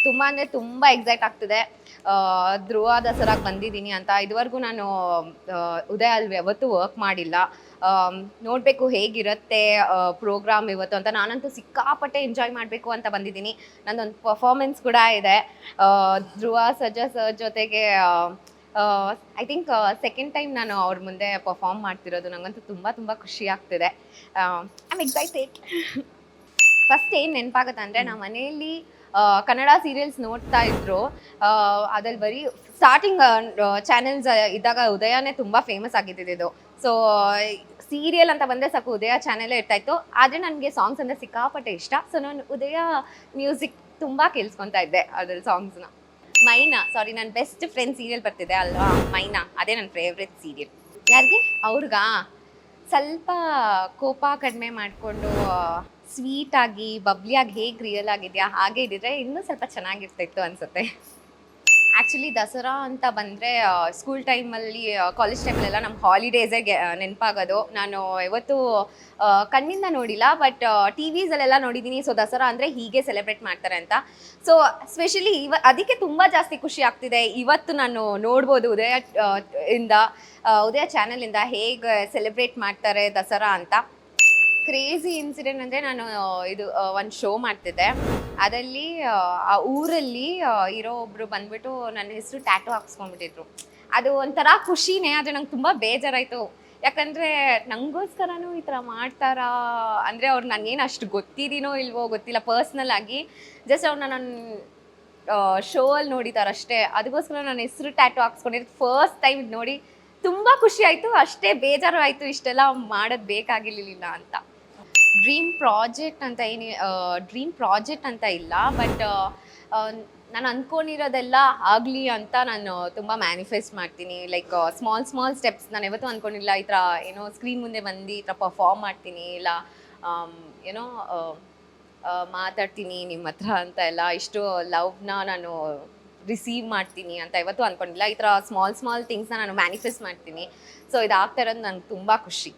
ತುಂಬ ಅಂದರೆ ತುಂಬ ಎಕ್ಸೈಟ್ ಆಗ್ತಿದೆ. ಧ್ರುವ ದಸರಾಗೆ ಬಂದಿದ್ದೀನಿ ಅಂತ. ಇದುವರೆಗೂ ನಾನು ಉದಯ ಅಲ್ಲಿ ಯಾವತ್ತೂ ವರ್ಕ್ ಮಾಡಿಲ್ಲ. ನೋಡಬೇಕು ಹೇಗಿರುತ್ತೆ ಪ್ರೋಗ್ರಾಮ್ ಇವತ್ತು ಅಂತ. ನಾನಂತೂ ಸಿಕ್ಕಾಪಟ್ಟೆ ಎಂಜಾಯ್ ಮಾಡಬೇಕು ಅಂತ ಬಂದಿದ್ದೀನಿ. ನನ್ನೊಂದು ಪರ್ಫಾರ್ಮೆನ್ಸ್ ಕೂಡ ಇದೆ ಧ್ರುವ ಸರ್ಜಾ ಸರ್ ಜೊತೆಗೆ. ಐ ಥಿಂಕ್ ಸೆಕೆಂಡ್ ಟೈಮ್ ನಾನು ಅವ್ರ ಮುಂದೆ ಪರ್ಫಾರ್ಮ್ ಮಾಡ್ತಿರೋದು. ನನಗಂತೂ ತುಂಬ ತುಂಬ ಖುಷಿ ಆಗ್ತಿದೆ. I am excited. ಫಸ್ಟ್ ಏನು ನೆನಪಾಗುತ್ತೆ ಅಂದರೆ, ನಮ್ಮ ಮನೆಯಲ್ಲಿ ಕನ್ನಡ ಸೀರಿಯಲ್ಸ್ ನೋಡ್ತಾ ಇದ್ರು. ಅದ್ರಲ್ಲಿ ಬರೀ ಸ್ಟಾರ್ಟಿಂಗ್ ಚಾನೆಲ್ಸ್ ಇದ್ದಾಗ ಉದಯನೇ ತುಂಬ ಫೇಮಸ್ ಆಗಿದ್ದಿದ್ದು. ಸೊ ಸೀರಿಯಲ್ ಅಂತ ಬಂದರೆ ಸಾಕು ಉದಯ ಚಾನೆಲೇ ಇರ್ತಾಯಿತ್ತು. ಆದರೆ ನನಗೆ ಸಾಂಗ್ಸ್ ಅಂದರೆ ಸಿಕ್ಕಾಪಟ್ಟೆ ಇಷ್ಟ. ಸೊ ನಾನು ಉದಯ ಮ್ಯೂಸಿಕ್ ತುಂಬ ಕೇಳಿಸ್ಕೊತಾ ಇದ್ದೆ ಅದ್ರಲ್ಲಿ ಸಾಂಗ್ಸ್ನ. ಮೈನಾ, ಸಾರಿ, ನನ್ನ ಬೆಸ್ಟ್ ಫ್ರೆಂಡ್ ಸೀರಿಯಲ್ ಬರ್ತಿದೆ ಅಲ್ವಾ, ಮೈನಾ, ಅದೇ ನನ್ನ ಫೇವ್ರೆಟ್ ಸೀರಿಯಲ್. ಯಾರಿಗೆ? ಅವ್ರಿಗಾ? ಸ್ವಲ್ಪ ಕೋಪ ಕಡಿಮೆ ಮಾಡಿಕೊಂಡು ಸ್ವೀಟಾಗಿ ಬಬ್ಲಿಯಾಗಿ ಹೇಗೆ ರಿಯಲ್ ಆಗಿದೆಯಾ ಹಾಗೆ ಇದ್ದಿದ್ರೆ ಇನ್ನೂ ಸ್ವಲ್ಪ ಚೆನ್ನಾಗಿರ್ತಿತ್ತು ಅನಿಸುತ್ತೆ. ಆ್ಯಕ್ಚುಲಿ ದಸರಾ ಅಂತ ಬಂದರೆ ಸ್ಕೂಲ್ ಟೈಮಲ್ಲಿ, ಕಾಲೇಜ್ ಟೈಮಲ್ಲೆಲ್ಲ ನಮ್ಮ ಹಾಲಿಡೇಸೇ ನೆನಪಾಗೋದು. ನಾನು ಯಾವತ್ತೂ ಕಣ್ಣಿಂದ ನೋಡಿಲ್ಲ, ಬಟ್ ಟಿ ವಿಸಲ್ಲೆಲ್ಲ ನೋಡಿದ್ದೀನಿ. ಸೊ ದಸರಾ ಅಂದರೆ ಹೀಗೆ ಸೆಲೆಬ್ರೇಟ್ ಮಾಡ್ತಾರೆ ಅಂತ. ಸೊ ಸ್ಪೆಷಲಿ ಅದಕ್ಕೆ ತುಂಬ ಜಾಸ್ತಿ ಖುಷಿ ಆಗ್ತಿದೆ. ಇವತ್ತು ನಾನು ನೋಡ್ಬೋದು ಉದಯ ಚಾನಲಿಂದ ಹೇಗೆ ಸೆಲೆಬ್ರೇಟ್ ಮಾಡ್ತಾರೆ ದಸರಾ ಅಂತ. ಕ್ರೇಜಿ ಇನ್ಸಿಡೆಂಟ್ ಅಂದರೆ, ನಾನು ಇದು ಒಂದು ಶೋ ಮಾಡ್ತಿದ್ದೆ. ಅದರಲ್ಲಿ ಆ ಊರಲ್ಲಿ ಇರೋ ಒಬ್ಬರು ಬಂದ್ಬಿಟ್ಟು ನನ್ನ ಹೆಸರು ಟ್ಯಾಟೂ ಹಾಕ್ಸ್ಕೊಂಡ್ಬಿಟ್ಟಿದ್ರು. ಅದು ಒಂಥರ ಖುಷಿನೇ, ಆದರೆ ನಂಗೆ ತುಂಬ ಬೇಜಾರಾಯಿತು. ಯಾಕಂದರೆ ನನಗೋಸ್ಕರನೂ ಈ ಥರ ಮಾಡ್ತಾರಾ ಅಂದರೆ, ಅವ್ರು ನನಗೇನು ಅಷ್ಟು ಗೊತ್ತಿದ್ದೀನೋ ಇಲ್ವೋ ಗೊತ್ತಿಲ್ಲ. ಪರ್ಸ್ನಲ್ ಆಗಿ ಜಸ್ಟ್ ಅವ್ರನ್ನ ನಾನು ಶೋ ಅಲ್ಲಿ ನೋಡಿದಾರಷ್ಟೇ. ಅದಕ್ಕೋಸ್ಕರ ನನ್ನ ಹೆಸರು ಟ್ಯಾಟೂ ಹಾಕ್ಸ್ಕೊಂಡಿದ್ದು ಫಸ್ಟ್ ಟೈಮ್ ನೋಡಿ ತುಂಬ ಖುಷಿ ಆಯಿತು. ಅಷ್ಟೇ ಬೇಜಾರು ಆಯಿತು, ಇಷ್ಟೆಲ್ಲ ಮಾಡೋದು ಬೇಕಾಗಿರಲಿಲ್ಲ ಅಂತ. ಡ್ರೀಮ್ ಪ್ರಾಜೆಕ್ಟ್ ಅಂತ ಇಲ್ಲ, ಬಟ್ ನಾನು ಅಂದ್ಕೊಂಡಿರೋದೆಲ್ಲ ಆಗಲಿ ಅಂತ ನಾನು ತುಂಬ ಮ್ಯಾನಿಫೆಸ್ಟ್ ಮಾಡ್ತೀನಿ. Like small steps. ನಾನು ಯಾವತ್ತೂ ಅಂದ್ಕೊಂಡಿಲ್ಲ ಈ ಥರ ಏನೋ ಸ್ಕ್ರೀನ್ ಮುಂದೆ ಬಂದು ಈ ಥರ ಪರ್ಫಾರ್ಮ್ ಮಾಡ್ತೀನಿ, ಇಲ್ಲ ಏನೋ ಮಾತಾಡ್ತೀನಿ ನಿಮ್ಮ ಹತ್ರ ಅಂತ ಎಲ್ಲ, ಇಷ್ಟು ಲವ್ನ ನಾನು ರಿಸೀವ್ ಮಾಡ್ತೀನಿ ಅಂತ ಯಾವತ್ತೂ ಅಂದ್ಕೊಂಡಿಲ್ಲ. ಈ ಥರ ಸ್ಮಾಲ್ ಥಿಂಗ್ಸ್ನ ನಾನು ಮ್ಯಾನಿಫೆಸ್ಟ್ ಮಾಡ್ತೀನಿ. ಸೊ ಇದಾಗ್ತಾ ಇರೋದು ನನಗೆ ತುಂಬ ಖುಷಿ.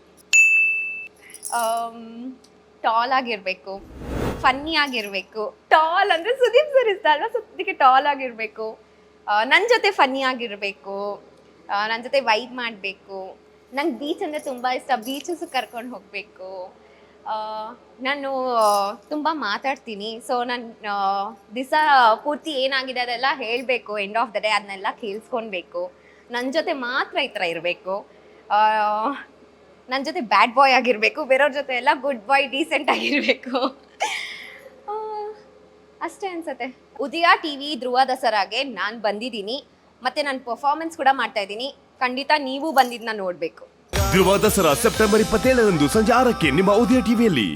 ಟಾಲ್ ಆಗಿರಬೇಕು, ಫನ್ನಿ ಆಗಿರಬೇಕು. ಟಾಲ್ ಅಂದರೆ ಸುದೀಪ್ ಸರ್ ಇಷ್ಟ ಅಲ್ವಾ, ಅದಕ್ಕೆ ಟಾಲ್ ಆಗಿರಬೇಕು. ನನ್ನ ಜೊತೆ ಫನ್ನಿ ಆಗಿರಬೇಕು, ನನ್ನ ಜೊತೆ ವೈಬ್ ಮಾಡಬೇಕು. ನಂಗೆ ಬೀಚ್ ಅಂದರೆ ತುಂಬ ಇಷ್ಟ, ಬೀಚಸ್ ಕರ್ಕೊಂಡು ಹೋಗಬೇಕು. ನಾನು ತುಂಬ ಮಾತಾಡ್ತೀನಿ. ಸೊ ನಾನು ದಿವಸ ಪೂರ್ತಿ ಏನಾಗಿದೆ ಅದೆಲ್ಲ ಹೇಳಬೇಕು. ಎಂಡ್ ಆಫ್ ದ ಡೇ ಅದನ್ನೆಲ್ಲ ಕೇಳಿಸ್ಕೊಳ್ಬೇಕು. ನನ್ನ ಜೊತೆ ಮಾತ್ರ ಈ ಥರ ಇರಬೇಕು. ನನ್ನ ಜೊತೆ ಬ್ಯಾಡ್ ಬಾಯ್ ಆಗಿರಬೇಕು, ಬೇರೆಯವ್ರ ಜೊತೆ ಎಲ್ಲ ಗುಡ್ ಬಾಯ್ ಡೀಸೆಂಟ್ ಆಗಿರಬೇಕು. ಅಷ್ಟೇ ಅನ್ಸುತ್ತೆ. ಉದಯ TV ಧ್ರುವ ದಸರಾಗೆ ನಾನು ಬಂದಿದ್ದೀನಿ, ಮತ್ತು ನಾನು ಪರ್ಫಾರ್ಮೆನ್ಸ್ ಕೂಡ ಮಾಡ್ತಾ ಇದ್ದೀನಿ. ಖಂಡಿತ ನೀವು ಬಂದಿದ್ದನ್ನ ನೋಡಬೇಕು. ಧ್ರುವ ದಸರಾ ಸೆಪ್ಟೆಂಬರ್ 27ರಂದು ಸಂಜೆ 6ಕ್ಕೆ ನಿಮ್ಮ ಉದಯ ಟಿವಿಯಲ್ಲಿ.